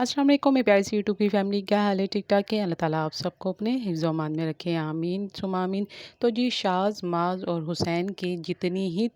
अस्सलाम वालेकुम मेरी प्यारी सी यूट्यूब की फैमिली, क्या हाल है? ठीक ठाक है। अल्लाह ताला आप सबको अपने हिफ्ज़ अमान में रखे, आमीन सुमा आमीन। तो जी शाज़, माज़ और हुसैन की जितनी ही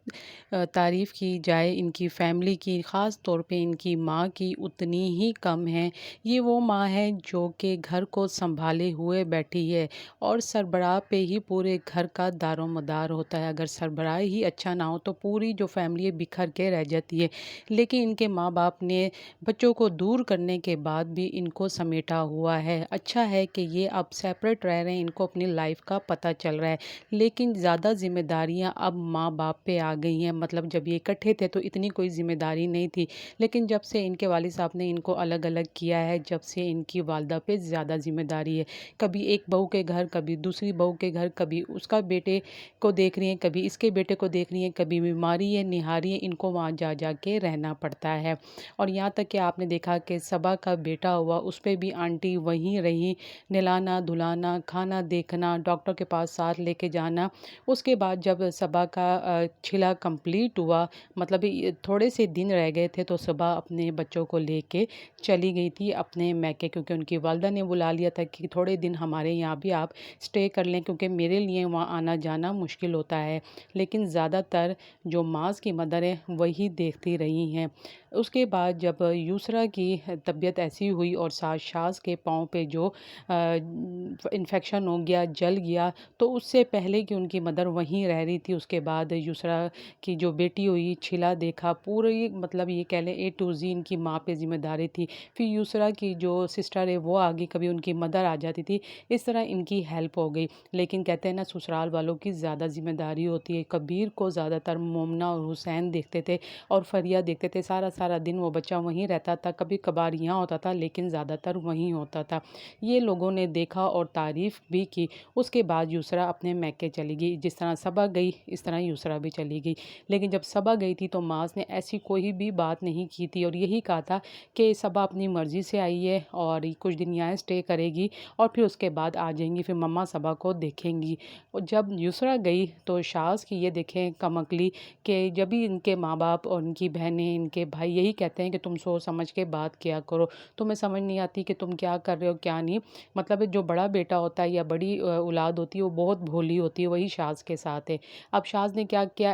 तारीफ़ की जाए इनकी फ़ैमिली की, ख़ास तौर पे इनकी माँ की, उतनी ही कम है। ये वो माँ है जो कि घर को संभाले हुए बैठी है और सरबराह पे ही पूरे घर का दारोमदार होता है। अगर सरबराह ही अच्छा ना हो तो पूरी जो फ़ैमिली है बिखर के रह जाती है। लेकिन इनके माँ बाप ने बच्चों को दूर करने के बाद भी इनको समेटा हुआ है। अच्छा है कि ये अब सेपरेट रह रहे हैं, इनको अपनी लाइफ का पता चल रहा है। लेकिन ज़्यादा ज़िम्मेदारियाँ अब माँ बाप पे आ गई हैं। मतलब जब ये इकट्ठे थे तो इतनी कोई ज़िम्मेदारी नहीं थी। लेकिन जब से इनके वालिद साहब ने इनको अलग-अलग किया है, जब से इनकी वालिदा पे ज़्यादा ज़िम्मेदारी है। कभी एक बहू के घर, कभी दूसरी बहू के घर, कभी उसका बेटे को देख रही हैं, कभी इसके बेटे को देख रही हैं, कभी बीमारी है, निहारी है, इनको वहाँ जा के रहना पड़ता है। और यहाँ तक कि आपने देखा कि सबा का बेटा हुआ, उस पे भी आंटी वहीं रही, नहलाना धुलाना, खाना देखना, डॉक्टर के पास साथ लेके जाना। उसके बाद जब सबा का छिला कंप्लीट हुआ, मतलब ये थोड़े से दिन रह गए थे, तो सबा अपने बच्चों को लेके चली गई थी अपने मैके, क्योंकि उनकी वालिदा ने बुला लिया था कि थोड़े दिन हमारे यहाँ भी आप स्टे कर लें, क्योंकि मेरे लिए वहाँ आना जाना मुश्किल होता है। लेकिन ज़्यादातर जो माज़ की मदर है वही देखती रही हैं। उसके बाद जब यूसरा की तबीयत ऐसी हुई और साथ शाज़ के पाँव पे जो इन्फेक्शन हो गया, जल गया, तो उससे पहले कि उनकी मदर वहीं रह रही थी, उसके बाद यूसरा की जो बेटी हुई, छिला देखा, पूरी मतलब ये कह लें ए टू ज़ी इनकी माँ पे ज़िम्मेदारी थी। फिर यूसरा की जो सिस्टर है वो आ गई, कभी उनकी मदर आ जाती थी, इस तरह इनकी हेल्प हो गई। लेकिन कहते हैं ना, ससुराल वालों की ज़्यादा ज़िम्मेदारी होती है। कबीर को ज़्यादातर मोमना और हुसैन देखते थे और फरिया देखते थे। सारा सारा दिन वो बच्चा वहीं रहता था, कभी कभार यहाँ होता था, लेकिन ज़्यादातर वहीं होता था। ये लोगों ने देखा और तारीफ़ भी की। उसके बाद यूसरा अपने मैके चली गई। जिस तरह सबा गई, इस तरह यूसरा भी चली गई। लेकिन जब सबा गई थी तो माज़ ने ऐसी कोई भी बात नहीं की थी और यही कहा था कि सबा अपनी मर्ज़ी से आई है और ये कुछ दिन यहाँ स्टे करेगी और फिर उसके बाद आ जाएंगी, फिर मम्मा सबा को देखेंगी। और जब यूसरा गई तो शाज़ की ये देखें कमकली कि जब भी इनके माँ बाप और इनकी बहनें, इनके भाई यही कहते हैं कि तुम सोच समझ के बात किया करो, तुम्हें समझ नहीं आती कि तुम क्या कर रहे हो क्या नहीं। मतलब जो बड़ा बेटा होता है या बड़ी औलाद होती है वो बहुत भोली होती है, वही शाज़ के साथ है। अब शाज़ ने क्या किया,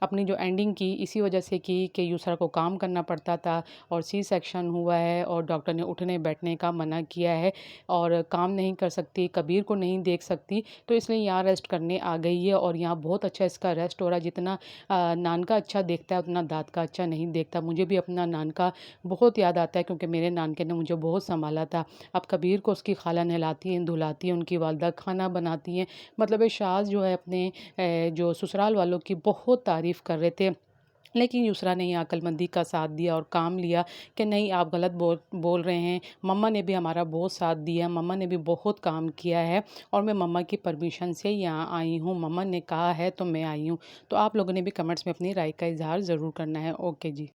अपनी जो एंडिंग की इसी वजह से की कि यूसरा को काम करना पड़ता था और सी सेक्शन हुआ है और डॉक्टर ने उठने बैठने का मना किया है और काम नहीं कर सकती, कबीर को नहीं देख सकती, तो इसलिए यहाँ रेस्ट करने आ गई है और यहाँ बहुत अच्छा इसका रेस्ट हो रहा है। जितना नान का अच्छा देखता है उतना दाद का अच्छा नहीं देखता। मुझे भी अपना नान का बहुत याद आता है, क्योंकि मेरे नानके ने मुझे बहुत संभाला था। अब कबीर को उसकी खाला नहलाती हैं, धुलाती हैं, उनकी वालदा खाना बनाती हैं। मतलब ये शाज़ जो है अपने जो ससुराल वालों की बहुत तारीफ़ कर रहे थे। लेकिन यूसरा ने यहाँ अक्लमंदी का साथ दिया और काम लिया कि नहीं, आप गलत बोल बोल रहे हैं। मम्मा ने भी हमारा बहुत साथ दिया, मम्मा ने भी बहुत काम किया है और मैं मम्मा की परमिशन से यहाँ आई हूँ, मम्मा ने कहा है तो मैं आई हूँ। तो आप लोगों ने भी कमेंट्स में अपनी राय का इज़हार ज़रूर करना है। ओके जी।